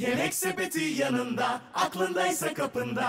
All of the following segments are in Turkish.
Yemek sepeti yanında, aklındaysa kapında.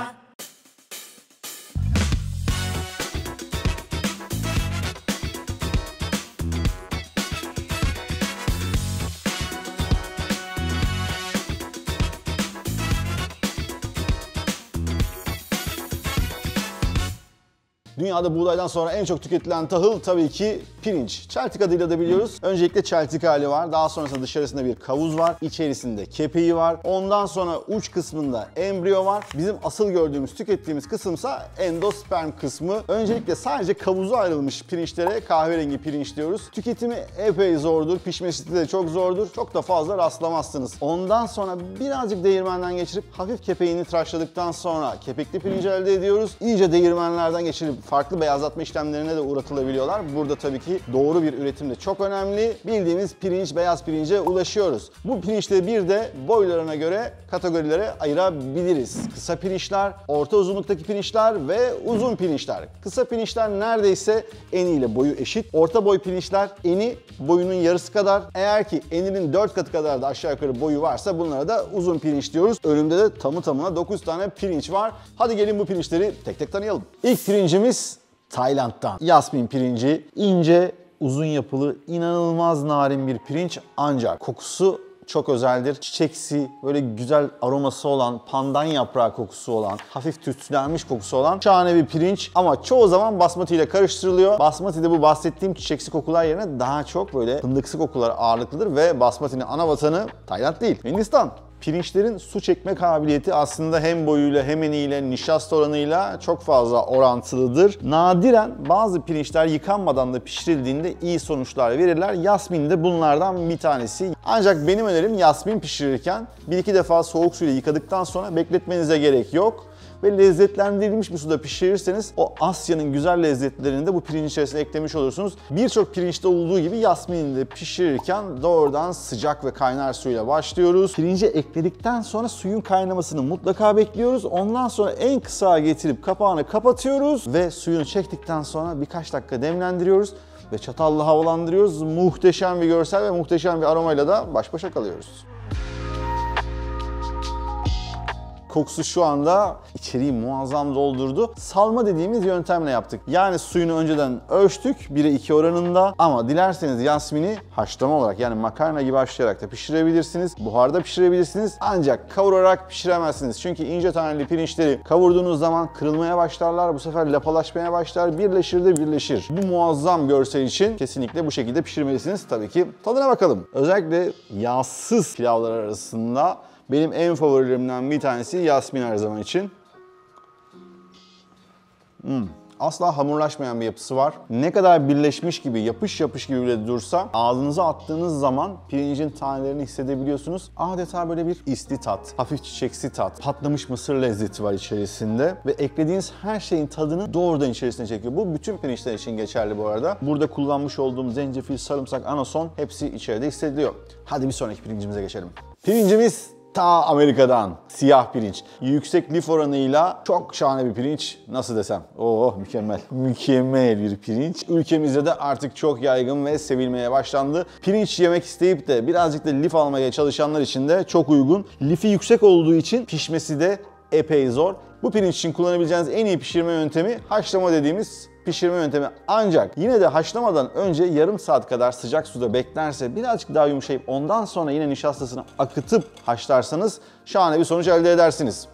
Dünyada buğdaydan sonra en çok tüketilen tahıl tabii ki pirinç. Çeltik adıyla da biliyoruz. Öncelikle çeltik hali var. Daha sonrasında dışarısında bir kavuz var. İçerisinde kepeği var. Ondan sonra uç kısmında embriyo var. Bizim asıl gördüğümüz, tükettiğimiz kısımsa endosperm kısmı. Öncelikle sadece kavuzu ayrılmış pirinçlere kahverengi pirinç diyoruz. Tüketimi epey zordur. Pişmesi de çok zordur. Çok da fazla rastlamazsınız. Ondan sonra birazcık değirmenden geçirip hafif kepeğini tıraşladıktan sonra kepekli pirinç elde ediyoruz. İyice değirmenlerden geçirip farklı beyazlatma işlemlerine de uğratılabiliyorlar. Burada tabii ki doğru bir üretim de çok önemli. Bildiğimiz pirinç, beyaz pirince ulaşıyoruz. Bu pirinçleri bir de boylarına göre kategorilere ayırabiliriz. Kısa pirinçler, orta uzunluktaki pirinçler ve uzun pirinçler. Kısa pirinçler neredeyse eniyle boyu eşit. Orta boy pirinçler eni boyunun yarısı kadar. Eğer ki eninin 4 katı kadar da aşağı yukarı boyu varsa bunlara da uzun pirinç diyoruz. Önümde de tamı tamına 9 tane pirinç var. Hadi gelin bu pirinçleri tek tek tanıyalım. İlk pirincimiz Tayland'dan. Yasmin pirinci, ince, uzun yapılı, inanılmaz narin bir pirinç ancak kokusu çok özeldir. Çiçeksi, böyle güzel aroması olan, pandan yaprağı kokusu olan, hafif tütsülenmiş kokusu olan şahane bir pirinç. Ama çoğu zaman basmati ile karıştırılıyor. Basmati'de bu bahsettiğim çiçeksi kokular yerine daha çok böyle fındıksı kokular ağırlıklıdır ve basmatinin ana vatanı Tayland değil, Hindistan. Pirinçlerin su çekme kabiliyeti aslında hem boyuyla hem eniyle, nişasta oranıyla çok fazla orantılıdır. Nadiren bazı pirinçler yıkanmadan da pişirildiğinde iyi sonuçlar verirler. Yasmin de bunlardan bir tanesi. Ancak benim önerim yasmin pişirirken 1-2 defa soğuk suyla yıkadıktan sonra bekletmenize gerek yok. Ve lezzetlendirilmiş bir suda pişirirseniz o Asya'nın güzel lezzetlerini de bu pirincin içerisine eklemiş olursunuz. Birçok pirinçte olduğu gibi yasmini de pişirirken doğrudan sıcak ve kaynar suyla başlıyoruz. Pirinci ekledikten sonra suyun kaynamasını mutlaka bekliyoruz. Ondan sonra en kısa getirip kapağını kapatıyoruz ve suyunu çektikten sonra birkaç dakika demlendiriyoruz ve çatalla havalandırıyoruz. Muhteşem bir görsel ve muhteşem bir aromayla da baş başa kalıyoruz. Kokusu şu anda içeriği muazzam doldurdu. Salma dediğimiz yöntemle yaptık. Yani suyunu önceden ölçtük 1'e 2 oranında ama dilerseniz yasmini haşlama olarak yani makarna gibi haşlayarak da pişirebilirsiniz. Buharda pişirebilirsiniz ancak kavurarak pişiremezsiniz. Çünkü ince taneli pirinçleri kavurduğunuz zaman kırılmaya başlarlar. Bu sefer lapalaşmaya başlar. Birleşir de birleşir. Bu muazzam görsel için kesinlikle bu şekilde pişirmelisiniz. Tabii ki tadına bakalım. Özellikle yağsız pilavlar arasında benim en favorilerimden bir tanesi yasmin her zaman için. Asla hamurlaşmayan bir yapısı var. Ne kadar birleşmiş gibi, yapış yapış gibi bile dursa ağzınıza attığınız zaman pirincin tanelerini hissedebiliyorsunuz. Adeta böyle bir isli tat, hafif çiçeksi tat, patlamış mısır lezzeti var içerisinde ve eklediğiniz her şeyin tadını doğrudan içerisine çekiyor. Bu bütün pirinçler için geçerli bu arada. Burada kullanmış olduğum zencefil, sarımsak, anason hepsi içeride hissediliyor. Hadi bir sonraki pirincimize geçelim. Pirincimiz ta Amerika'dan siyah pirinç. Yüksek lif oranıyla çok şahane bir pirinç. Nasıl desem? Oh mükemmel. Mükemmel bir pirinç. Ülkemizde de artık çok yaygın ve sevilmeye başlandı. Pirinç yemek isteyip de birazcık da lif almaya çalışanlar için de çok uygun. Lifi yüksek olduğu için pişmesi de epey zor. Bu pirinç için kullanabileceğiniz en iyi pişirme yöntemi haşlama dediğimiz pişirme yöntemi. Ancak yine de haşlamadan önce yarım saat kadar sıcak suda beklerse birazcık daha yumuşayıp ondan sonra yine nişastasını akıtıp haşlarsanız şahane bir sonuç elde edersiniz.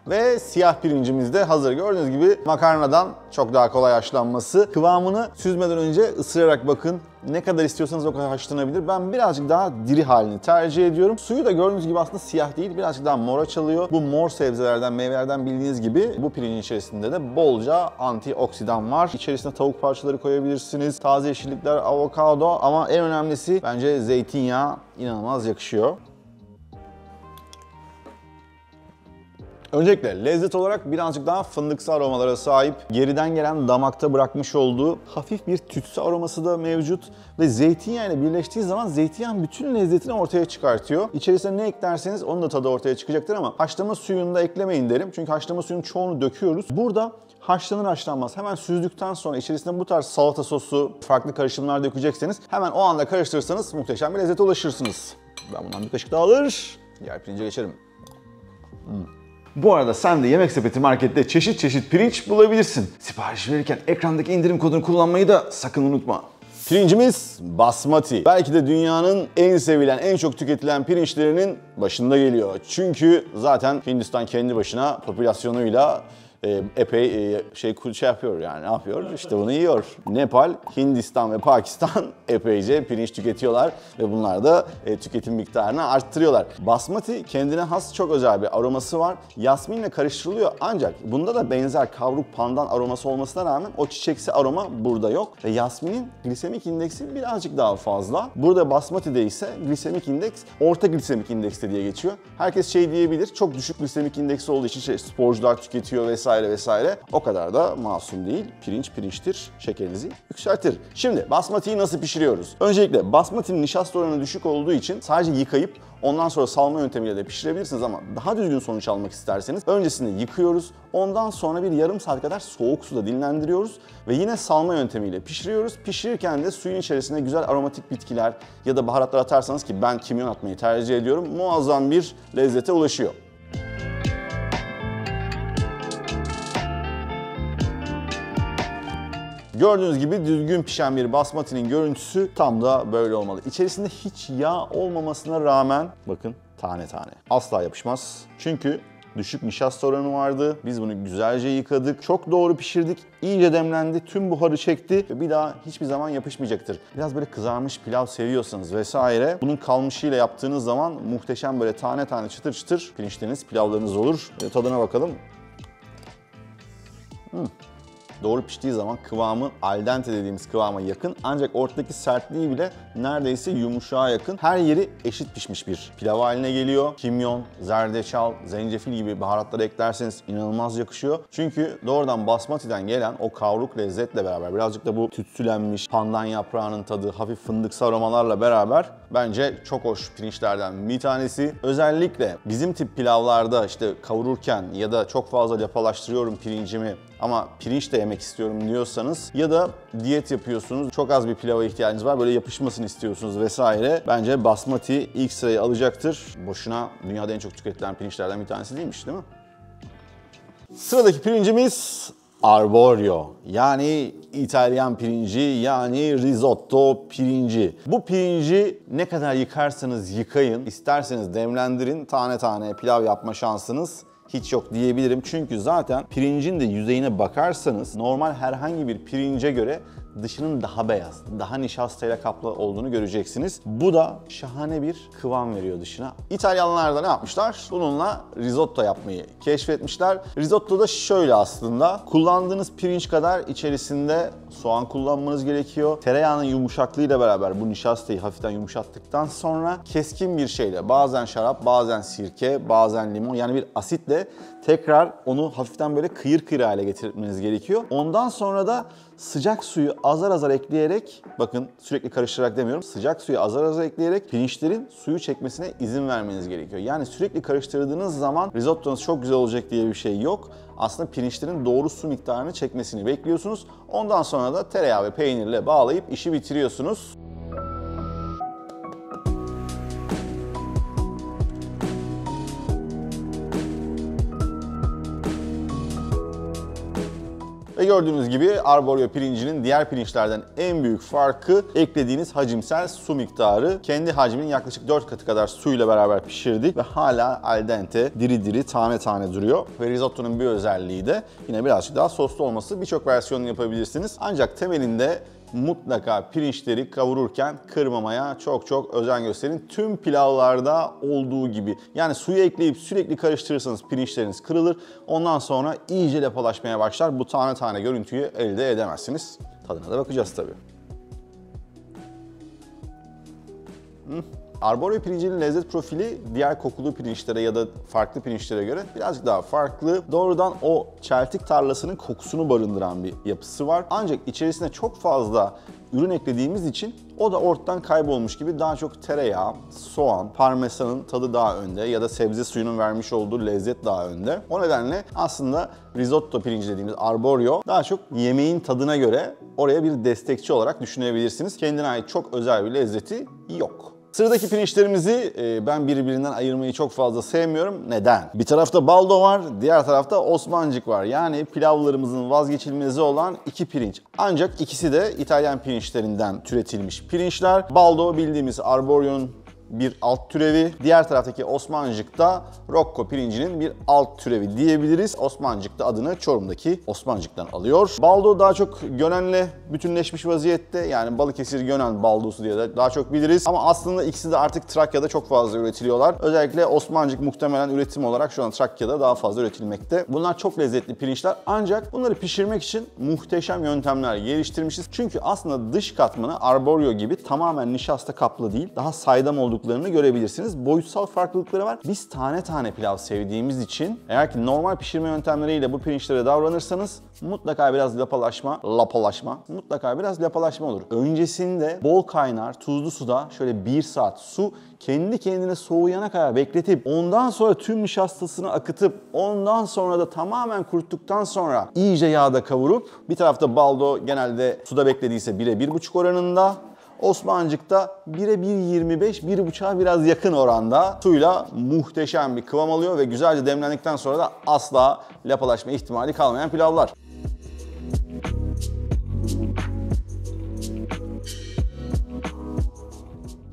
Ve siyah pirincimiz de hazır. Gördüğünüz gibi makarnadan çok daha kolay haşlanması. Kıvamını süzmeden önce ısırarak bakın. Ne kadar istiyorsanız o kadar haşlanabilir. Ben birazcık daha diri halini tercih ediyorum. Suyu da gördüğünüz gibi aslında siyah değil, birazcık daha mora çalıyor. Bu mor sebzelerden, meyvelerden bildiğiniz gibi bu pirincin içerisinde de bolca antioksidan var. İçerisine tavuk parçaları koyabilirsiniz, taze yeşillikler, avokado ama en önemlisi bence zeytinyağı inanılmaz yakışıyor. Öncelikle lezzet olarak birazcık daha fındıksı aromalara sahip. Geriden gelen damakta bırakmış olduğu hafif bir tütsü aroması da mevcut. Ve zeytinyağı ile birleştiği zaman zeytinyağı bütün lezzetini ortaya çıkartıyor. İçerisine ne eklerseniz onun da tadı ortaya çıkacaktır ama haşlama suyunu da eklemeyin derim. Çünkü haşlama suyunun çoğunu döküyoruz. Burada haşlanır haşlanmaz hemen süzdükten sonra içerisine bu tarz salata sosu, farklı karışımlar dökecekseniz hemen o anda karıştırırsanız muhteşem bir lezzete ulaşırsınız. Ben bundan bir kaşık daha alır, diğer pirince geçerim. Bu arada sen de Yemek Sepeti Market'te çeşit çeşit pirinç bulabilirsin. Sipariş verirken ekrandaki indirim kodunu kullanmayı da sakın unutma. Pirincimiz basmati. Belki de dünyanın en sevilen, en çok tüketilen pirinçlerinin başında geliyor. Çünkü zaten Hindistan kendi başına popülasyonuyla epey şey yapıyor yani, ne yapıyor? İşte bunu yiyor. Nepal, Hindistan ve Pakistan epeyce pirinç tüketiyorlar ve bunlar da tüketim miktarını arttırıyorlar. Basmati kendine has çok özel bir aroması var. Yasminle karıştırılıyor ancak bunda da benzer kavruk pandan aroması olmasına rağmen o çiçeksi aroma burada yok. Ve yasminin glisemik indeksi birazcık daha fazla. Burada basmati'de ise glisemik indeks orta glisemik indekste diye geçiyor. Herkes şey diyebilir, çok düşük glisemik indeksi olduğu için sporcular tüketiyor vesaire vesaire. O kadar da masum değil. Pirinç pirinçtir. Şekerinizi yükseltir. Şimdi basmatiyi nasıl pişiriyoruz? Öncelikle basmatinin nişasta oranı düşük olduğu için sadece yıkayıp ondan sonra salma yöntemiyle de pişirebilirsiniz ama daha düzgün sonuç almak isterseniz öncesinde yıkıyoruz. Ondan sonra bir yarım saat kadar soğuk suda dinlendiriyoruz ve yine salma yöntemiyle pişiriyoruz. Pişirirken de suyun içerisine güzel aromatik bitkiler ya da baharatlar atarsanız, ki ben kimyon atmayı tercih ediyorum, muazzam bir lezzete ulaşıyor. Gördüğünüz gibi düzgün pişen bir basmatinin görüntüsü tam da böyle olmalı. İçerisinde hiç yağ olmamasına rağmen bakın tane tane. Asla yapışmaz. Çünkü düşük nişasta oranı vardı. Biz bunu güzelce yıkadık. Çok doğru pişirdik. İyice demlendi. Tüm buharı çekti ve bir daha hiçbir zaman yapışmayacaktır. Biraz böyle kızarmış pilav seviyorsanız vesaire, bunun kalmışıyla yaptığınız zaman muhteşem böyle tane tane çıtır çıtır pirinçleriniz, pilavlarınız olur. Tadına bakalım. Doğru piştiği zaman kıvamı al dente dediğimiz kıvama yakın, ancak ortadaki sertliği bile neredeyse yumuşağa yakın. Her yeri eşit pişmiş bir pilav haline geliyor. Kimyon, zerdeçal, zencefil gibi baharatları eklerseniz inanılmaz yakışıyor. Çünkü doğrudan basmati'den gelen o kavruk lezzetle beraber birazcık da bu tütsülenmiş pandan yaprağının tadı, hafif fındıksı aromalarla beraber bence çok hoş pirinçlerden bir tanesi. Özellikle bizim tip pilavlarda işte kavururken ya da çok fazla lapalaştırıyorum pirincimi ama pirinç de yemek istiyorum diyorsanız ya da diyet yapıyorsunuz, çok az bir pilava ihtiyacınız var, böyle yapışmasını istiyorsunuz vesaire, bence basmati ilk sırayı alacaktır. Boşuna dünyada en çok tüketilen pirinçlerden bir tanesi değilmiş, değil mi? Sıradaki pirincimiz arborio, yani İtalyan pirinci, yani risotto pirinci. Bu pirinci ne kadar yıkarsanız yıkayın, isterseniz demlendirin, tane tane pilav yapma şansınız hiç yok diyebilirim. Çünkü zaten pirincin de yüzeyine bakarsanız normal herhangi bir pirince göre dışının daha beyaz, daha nişastayla kaplı olduğunu göreceksiniz. Bu da şahane bir kıvam veriyor dışına. İtalyanlar da ne yapmışlar? Bununla risotto yapmayı keşfetmişler. Risotto da şöyle aslında. Kullandığınız pirinç kadar içerisinde soğan kullanmanız gerekiyor. Tereyağının yumuşaklığıyla beraber bu nişastayı hafiften yumuşattıktan sonra keskin bir şeyle, bazen şarap, bazen sirke, bazen limon, yani bir asitle tekrar onu hafiften böyle kıyır kıyır hale getirmeniz gerekiyor. Ondan sonra da sıcak suyu azar azar ekleyerek, bakın sürekli karıştırarak demiyorum, sıcak suyu azar azar ekleyerek pirinçlerin suyu çekmesine izin vermeniz gerekiyor. Yani sürekli karıştırdığınız zaman risottonuz çok güzel olacak diye bir şey yok. Aslında pirinçlerin doğru su miktarını çekmesini bekliyorsunuz. Ondan sonra da tereyağı ve peynirle bağlayıp işi bitiriyorsunuz. Ve gördüğünüz gibi arborio pirincinin diğer pirinçlerden en büyük farkı eklediğiniz hacimsel su miktarı. Kendi hacminin yaklaşık 4 katı kadar suyla beraber pişirdik ve hala al dente, diri diri, tane tane duruyor. Ve risottonun bir özelliği de yine birazcık daha soslu olması. Birçok versiyonunu yapabilirsiniz. Ancak temelinde mutlaka pirinçleri kavururken kırmamaya çok özen gösterin. Tüm pilavlarda olduğu gibi. Yani suyu ekleyip sürekli karıştırırsanız pirinçleriniz kırılır. Ondan sonra iyice lapalaşmaya başlar. Bu tane tane görüntüyü elde edemezsiniz. Tadına da bakacağız tabii. Arborio pirincinin lezzet profili diğer kokulu pirinçlere ya da farklı pirinçlere göre birazcık daha farklı. Doğrudan o çeltik tarlasının kokusunu barındıran bir yapısı var. Ancak içerisine çok fazla ürün eklediğimiz için o da ortadan kaybolmuş gibi daha çok tereyağı, soğan, parmesanın tadı daha önde ya da sebze suyunun vermiş olduğu lezzet daha önde. O nedenle aslında risotto pirinci dediğimiz arborio daha çok yemeğin tadına göre oraya bir destekçi olarak düşünebilirsiniz. Kendine ait çok özel bir lezzeti yok. Sıradaki pirinçlerimizi ben birbirinden ayırmayı çok fazla sevmiyorum. Neden? Bir tarafta baldo var, diğer tarafta osmancık var. Yani pilavlarımızın vazgeçilmezi olan iki pirinç. Ancak ikisi de İtalyan pirinçlerinden türetilmiş pirinçler. Baldo bildiğimiz arborio'nun bir alt türevi. Diğer taraftaki osmancık da Rocco pirincinin bir alt türevi diyebiliriz. Osmancık da adını Çorum'daki Osmancık'tan alıyor. Baldo daha çok Gönen'le bütünleşmiş vaziyette. Yani Balıkesir Gönen baldosu diye de daha çok biliriz. Ama aslında ikisi de artık Trakya'da çok fazla üretiliyorlar. Özellikle Osmancık muhtemelen üretim olarak şu an Trakya'da daha fazla üretilmekte. Bunlar çok lezzetli pirinçler ancak bunları pişirmek için muhteşem yöntemler geliştirmişiz. Çünkü aslında dış katmanı arborio gibi tamamen nişasta kaplı değil. Daha saydam olduklarını görebilirsiniz. Boyutsal farklılıkları var. Biz tane tane pilav sevdiğimiz için eğer ki normal pişirme yöntemleriyle bu pirinçlere davranırsanız mutlaka biraz lapalaşma olur. Öncesinde bol kaynar, tuzlu suda şöyle 1 saat su kendi kendine soğuyana kadar bekletip ondan sonra tüm nişastasını akıtıp ondan sonra da tamamen kuruttuktan sonra iyice yağda kavurup bir tarafta baldo genelde suda beklediyse 1'e 1,5 oranında, Osmancık'ta 1'e 1,25, 1,5'a biraz yakın oranda suyla muhteşem bir kıvam alıyor ve güzelce demlendikten sonra da asla lapalaşma ihtimali kalmayan pilavlar.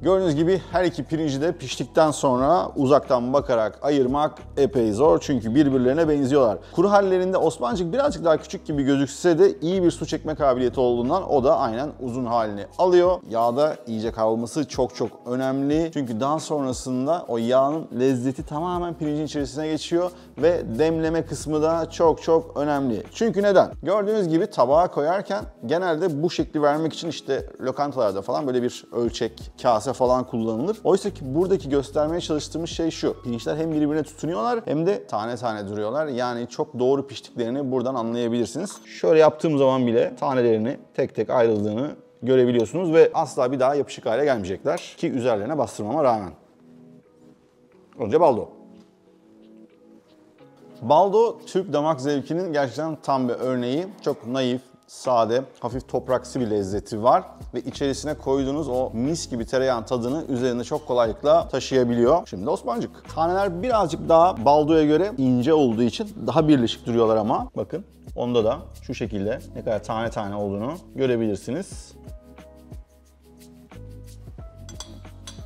Gördüğünüz gibi her iki pirinci de piştikten sonra uzaktan bakarak ayırmak epey zor çünkü birbirlerine benziyorlar. Kuru hallerinde Osmancık birazcık daha küçük gibi gözükse de iyi bir su çekme kabiliyeti olduğundan o da aynen uzun halini alıyor. Yağda iyice kavrulması çok önemli çünkü daha sonrasında o yağın lezzeti tamamen pirincin içerisine geçiyor ve demleme kısmı da çok önemli. Çünkü neden? Gördüğünüz gibi tabağa koyarken genelde bu şekli vermek için işte lokantalarda falan böyle bir ölçek, kase falan kullanılır. Oysa ki buradaki göstermeye çalıştığımız şey şu. Pirinçler hem birbirine tutunuyorlar hem de tane tane duruyorlar. Yani çok doğru piştiklerini buradan anlayabilirsiniz. Şöyle yaptığım zaman bile tanelerini tek tek ayrıldığını görebiliyorsunuz ve asla bir daha yapışık hale gelmeyecekler ki üzerlerine bastırmama rağmen. Önce baldo. Baldo Türk damak zevkinin gerçekten tam bir örneği. Çok naif, sade, hafif topraksı bir lezzeti var ve içerisine koyduğunuz o mis gibi tereyağın tadını üzerinde çok kolaylıkla taşıyabiliyor. Şimdi Osmancık. Taneler birazcık daha baldoya göre ince olduğu için daha birleşik duruyorlar ama bakın onda da şu şekilde ne kadar tane tane olduğunu görebilirsiniz.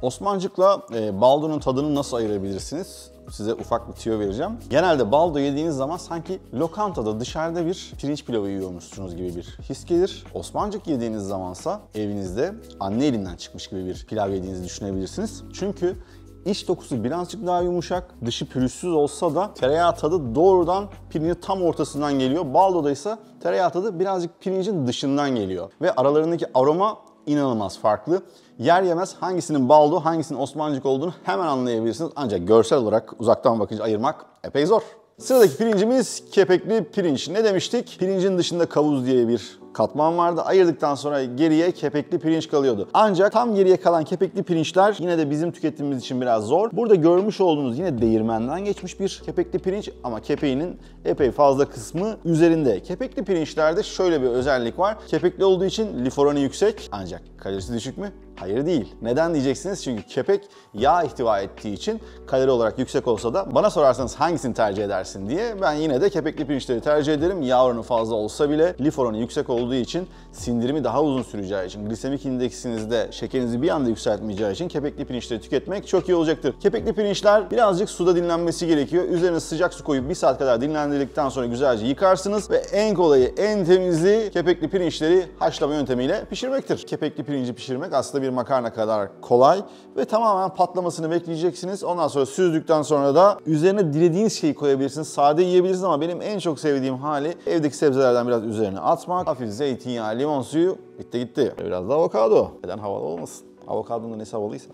Osmancıkla baldonun tadını nasıl ayırabilirsiniz? Size ufak bir tüyo vereceğim. Genelde baldo yediğiniz zaman sanki lokantada dışarıda bir pirinç pilavı yiyormuşsunuz gibi bir his gelir. Osmancık yediğiniz zamansa evinizde anne elinden çıkmış gibi bir pilav yediğinizi düşünebilirsiniz. Çünkü iç dokusu birazcık daha yumuşak, dışı pürüzsüz olsa da tereyağı tadı doğrudan pirincin tam ortasından geliyor. Baldo'da ise tereyağı tadı birazcık pirincin dışından geliyor. Ve aralarındaki aroma inanılmaz farklı. Yer yemez hangisinin baldo, hangisinin Osmancık olduğunu hemen anlayabilirsiniz. Ancak görsel olarak uzaktan bakınca ayırmak epey zor. Sıradaki pirincimiz kepekli pirinç. Ne demiştik? Pirincin dışında kavuz diye bir katman vardı. Ayırdıktan sonra geriye kepekli pirinç kalıyordu. Ancak tam geriye kalan kepekli pirinçler yine de bizim tükettiğimiz için biraz zor. Burada görmüş olduğunuz yine değirmenden geçmiş bir kepekli pirinç ama kepeğinin epey fazla kısmı üzerinde. Kepekli pirinçlerde şöyle bir özellik var. Kepekli olduğu için lif oranı yüksek ancak kalorisi düşük mü? Hayır değil. Neden diyeceksiniz? Çünkü kepek yağ ihtiva ettiği için kalori olarak yüksek olsa da bana sorarsanız hangisini tercih edersin diye ben yine de kepekli pirinçleri tercih ederim. Yağ oranı fazla olsa bile lif oranı yüksek olduğu için sindirimi daha uzun süreceği için glisemik indeksinizde şekerinizi bir anda yükseltmeyeceği için kepekli pirinçleri tüketmek çok iyi olacaktır. Kepekli pirinçler birazcık suda dinlenmesi gerekiyor. Üzerine sıcak su koyup 1 saat kadar dinlendirdikten sonra güzelce yıkarsınız ve en kolayı, en temizi kepekli pirinçleri haşlama yöntemiyle pişirmektir. Kepekli pirinci pişirmek aslında bir makarna kadar kolay ve tamamen patlamasını bekleyeceksiniz. Ondan sonra süzdükten sonra da üzerine dilediğiniz şeyi koyabilirsiniz. Sade yiyebilirsiniz ama benim en çok sevdiğim hali evdeki sebzelerden biraz üzerine atmak. Hafif zeytinyağı, limon suyu, bitti gitti. Biraz da avokado. Neden havalı olmasın? Avokadonun da nesi havalıysa.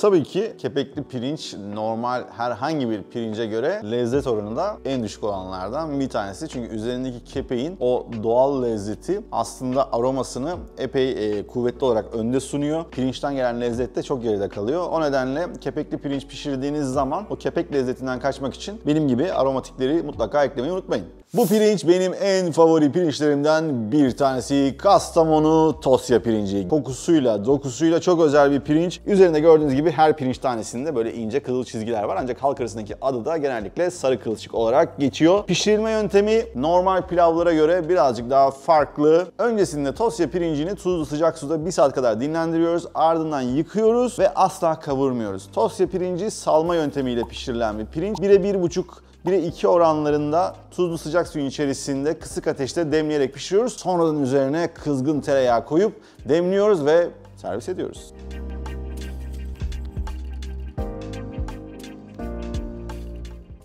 tabii ki kepekli pirinç normal herhangi bir pirince göre lezzet oranında en düşük olanlardan bir tanesi. Çünkü üzerindeki kepeğin o doğal lezzeti aslında aromasını epey kuvvetli olarak önde sunuyor. Pirinçten gelen lezzet de çok geride kalıyor. O nedenle kepekli pirinç pişirdiğiniz zaman o kepek lezzetinden kaçmak için benim gibi aromatikleri mutlaka eklemeyi unutmayın. Bu pirinç benim en favori pirinçlerimden bir tanesi. Kastamonu Tosya pirinci. Kokusuyla, dokusuyla çok özel bir pirinç. Üzerinde gördüğünüz gibi her pirinç tanesinde böyle ince kızıl çizgiler var. Ancak halk arasındaki adı da genellikle sarı kılçık olarak geçiyor. Pişirilme yöntemi normal pilavlara göre birazcık daha farklı. Öncesinde Tosya pirincini tuzlu sıcak suda 1 saat kadar dinlendiriyoruz. Ardından yıkıyoruz ve asla kavurmuyoruz. Tosya pirinci salma yöntemiyle pişirilen bir pirinç. 1'e 1,5 1'e 2 oranlarında tuzlu sıcak suyun içerisinde kısık ateşte demleyerek pişiriyoruz. Sonradan üzerine kızgın tereyağı koyup demliyoruz ve servis ediyoruz.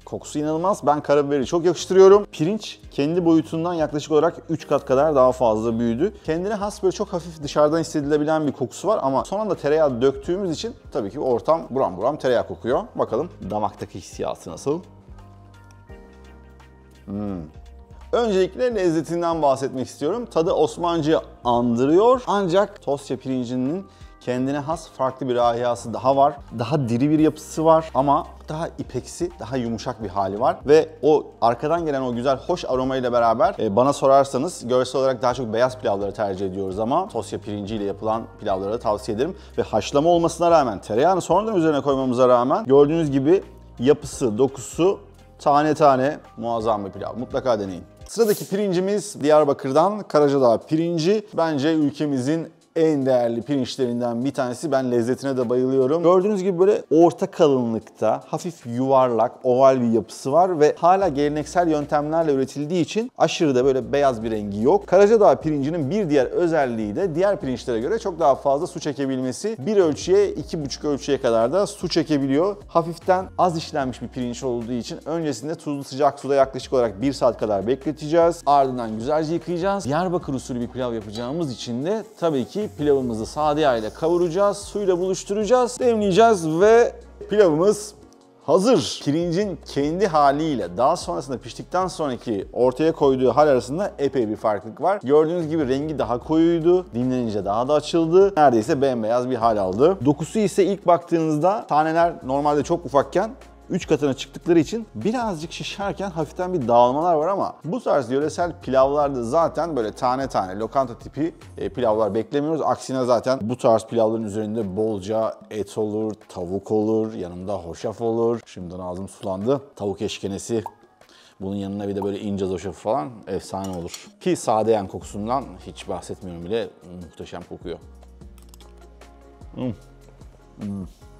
Kokusu inanılmaz. Ben karabiberi çok yakıştırıyorum. Pirinç kendi boyutundan yaklaşık olarak 3 kat kadar daha fazla büyüdü. Kendine has böyle çok hafif dışarıdan hissedilebilen bir kokusu var ama son anda tereyağı döktüğümüz için tabii ki ortam buram buram tereyağı kokuyor. Bakalım damaktaki hissiyatı nasıl? Öncelikle lezzetinden bahsetmek istiyorum. Tadı Osmancı'yı andırıyor ancak Tosya pirincinin kendine has farklı bir rahiyası daha var. Daha diri bir yapısı var ama daha ipeksi, daha yumuşak bir hali var. Ve o arkadan gelen o güzel hoş aromayla beraber bana sorarsanız görsel olarak daha çok beyaz pilavları tercih ediyoruz ama Tosya pirinciyle yapılan pilavları da tavsiye ederim. Ve haşlama olmasına rağmen, tereyağını sonradan üzerine koymamıza rağmen gördüğünüz gibi yapısı, dokusu tane tane muazzam bir pilav. Mutlaka deneyin. Sıradaki pirincimiz Diyarbakır'dan Karacadağ pirinci. Bence ülkemizin en değerli pirinçlerinden bir tanesi. Ben lezzetine de bayılıyorum. Gördüğünüz gibi böyle orta kalınlıkta, hafif yuvarlak, oval bir yapısı var ve hala geleneksel yöntemlerle üretildiği için aşırı da böyle beyaz bir rengi yok. Karacadağ pirincinin bir diğer özelliği de diğer pirinçlere göre çok daha fazla su çekebilmesi. 1 ölçüye, 2,5 ölçüye kadar da su çekebiliyor. Hafiften az işlenmiş bir pirinç olduğu için öncesinde tuzlu sıcak suda yaklaşık olarak 1 saat kadar bekleteceğiz. Ardından güzelce yıkayacağız. Diyarbakır usulü bir pilav yapacağımız için de tabii ki pilavımızı sade yağ ile kavuracağız, suyla buluşturacağız, demleyeceğiz ve pilavımız hazır. Pirincin kendi haliyle daha sonrasında piştikten sonraki ortaya koyduğu hal arasında epey bir farklılık var. Gördüğünüz gibi rengi daha koyuydu, dinlenince daha da açıldı. Neredeyse bembeyaz bir hal aldı. Dokusu ise ilk baktığınızda taneler normalde çok ufakken 3 katına çıktıkları için birazcık şişerken hafiften bir dağılmalar var ama bu tarz yöresel pilavlarda zaten böyle tane tane lokanta tipi pilavlar beklemiyoruz. Aksine zaten bu tarz pilavların üzerinde bolca et olur, tavuk olur, yanında hoşaf olur. Şimdiden ağzım sulandı. Tavuk eşkenesi. Bunun yanına bir de böyle ince hoşafı falan efsane olur. Ki sadeyen kokusundan hiç bahsetmiyorum bile, muhteşem kokuyor.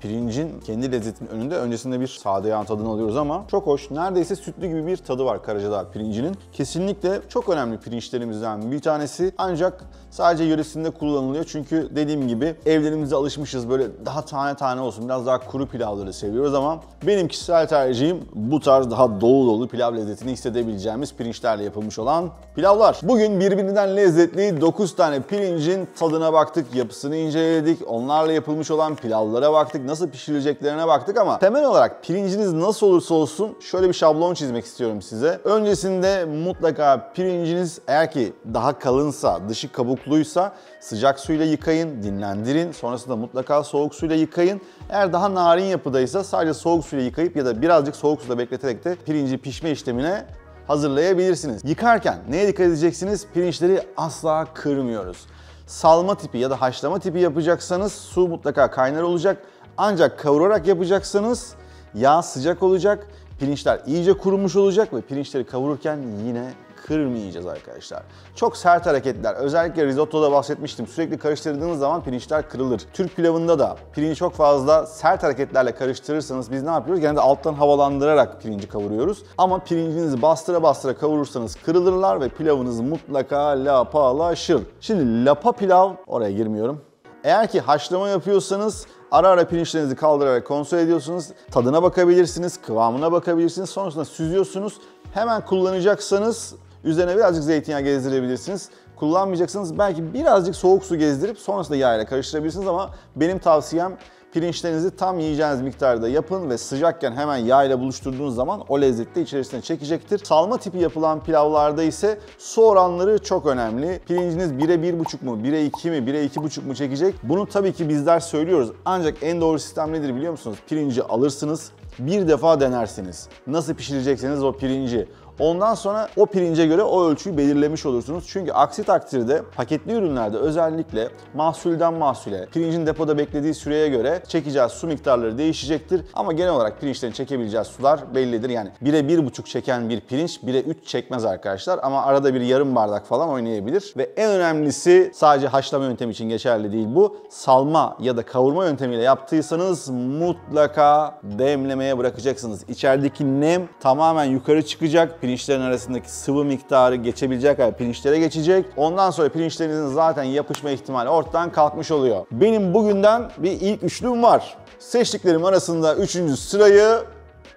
Pirincin kendi lezzetinin önünde öncesinde bir sade yağın tadını alıyoruz ama çok hoş, neredeyse sütlü gibi bir tadı var Karacadağ pirincinin. Kesinlikle çok önemli pirinçlerimizden bir tanesi ancak sadece yöresinde kullanılıyor çünkü dediğim gibi evlerimizde alışmışız böyle daha tane tane olsun, biraz daha kuru pilavları seviyoruz ama benim kişisel tercihim bu tarz daha dolu dolu pilav lezzetini hissedebileceğimiz pirinçlerle yapılmış olan pilavlar. Bugün birbirinden lezzetli 9 tane pirincin tadına baktık, yapısını inceledik, onlarla yapılmış olan pilavlara baktık, nasıl pişirileceklerine baktık ama temel olarak pirinciniz nasıl olursa olsun şöyle bir şablon çizmek istiyorum size. Öncesinde mutlaka pirinciniz eğer ki daha kalınsa, dışı kabukluysa sıcak suyla yıkayın, dinlendirin. Sonrasında mutlaka soğuk suyla yıkayın. Eğer daha narin yapıdaysa sadece soğuk suyla yıkayıp ya da birazcık soğuk suda bekleterek de pirinci pişme işlemine hazırlayabilirsiniz. Yıkarken neye dikkat edeceksiniz? Pirinçleri asla kırmıyoruz. Salma tipi ya da haşlama tipi yapacaksanız su mutlaka kaynar olacak. Ancak kavurarak yapacaksanız yağ sıcak olacak, pirinçler iyice kurumuş olacak ve pirinçleri kavururken yine kırmayacağız arkadaşlar. Çok sert hareketler, özellikle risottoda bahsetmiştim. Sürekli karıştırdığınız zaman pirinçler kırılır. Türk pilavında da pirinci çok fazla sert hareketlerle karıştırırsanız biz ne yapıyoruz? Genelde alttan havalandırarak pirinci kavuruyoruz. Ama pirincinizi bastıra bastıra kavurursanız kırılırlar ve pilavınız mutlaka lapalaşır. Şimdi lapa pilav, oraya girmiyorum. Eğer ki haşlama yapıyorsanız ara ara pirinçlerinizi kaldırarak kontrol ediyorsunuz. Tadına bakabilirsiniz, kıvamına bakabilirsiniz. Sonrasında süzüyorsunuz. Hemen kullanacaksanız üzerine birazcık zeytinyağı gezdirebilirsiniz. Kullanmayacaksanız belki birazcık soğuk su gezdirip sonrasında yağ ile karıştırabilirsiniz ama benim tavsiyem Pirinçlerinizi tam yiyeceğiniz miktarda yapın ve sıcakken hemen yağ ile buluşturduğunuz zaman o lezzeti de içerisine çekecektir. Salma tipi yapılan pilavlarda ise su oranları çok önemli. Pirinciniz 1'e 1,5 mu, 1'e 2 mi, 1'e 2,5 mu çekecek? Bunu tabii ki bizler söylüyoruz. Ancak en doğru sistem nedir biliyor musunuz? Pirinci alırsınız, bir defa denersiniz. Nasıl pişirecekseniz o pirinci. Ondan sonra o pirince göre o ölçüyü belirlemiş olursunuz. Çünkü aksi takdirde paketli ürünlerde özellikle mahsulden mahsule, pirincin depoda beklediği süreye göre çekeceğiz su miktarları değişecektir. Ama genel olarak pirinçlerin çekebileceği sular bellidir. Yani 1'e 1,5 çeken bir pirinç 1'e 3 çekmez arkadaşlar. Ama arada bir yarım bardak falan oynayabilir. Ve en önemlisi, sadece haşlama yöntemi için geçerli değil bu. Salma ya da kavurma yöntemiyle yaptıysanız mutlaka demlemeye bırakacaksınız. İçerideki nem tamamen yukarı çıkacak. Pirinçlerin arasındaki sıvı miktarı geçebilecek kadar pirinçlere geçecek. Ondan sonra pirinçlerinizin zaten yapışma ihtimali ortadan kalkmış oluyor. Benim bugünden bir ilk üçlüm var. Seçtiklerim arasında 3. sırayı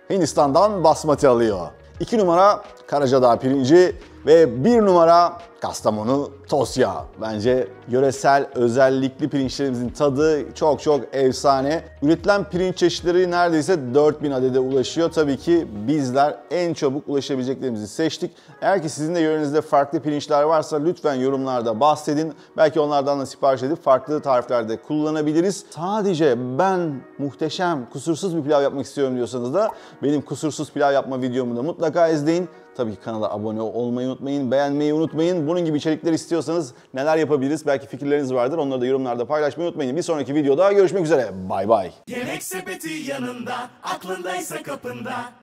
Hindistan'dan basmati alıyor. 2 numara Karacadağ pirinci ve 1 numara Kastamonu tosya. Bence yöresel özellikli pirinçlerimizin tadı çok efsane. Üretilen pirinç çeşitleri neredeyse 4000 adede ulaşıyor. Tabii ki bizler en çabuk ulaşabileceklerimizi seçtik. Eğer ki sizin de yörenizde farklı pirinçler varsa lütfen yorumlarda bahsedin. Belki onlardan da sipariş edip farklı tariflerde kullanabiliriz. Sadece ben muhteşem, kusursuz bir pilav yapmak istiyorum diyorsanız da benim kusursuz pilav yapma videomu da mutlaka izleyin. Tabii ki kanala abone olmayı unutmayın, beğenmeyi unutmayın. Bunun gibi içerikler istiyorsanız neler yapabiliriz? Belki fikirleriniz vardır. Onları da yorumlarda paylaşmayı unutmayın. Bir sonraki videoda görüşmek üzere. Bay bay. Yemek sepeti yanında, aklındaysa kapında.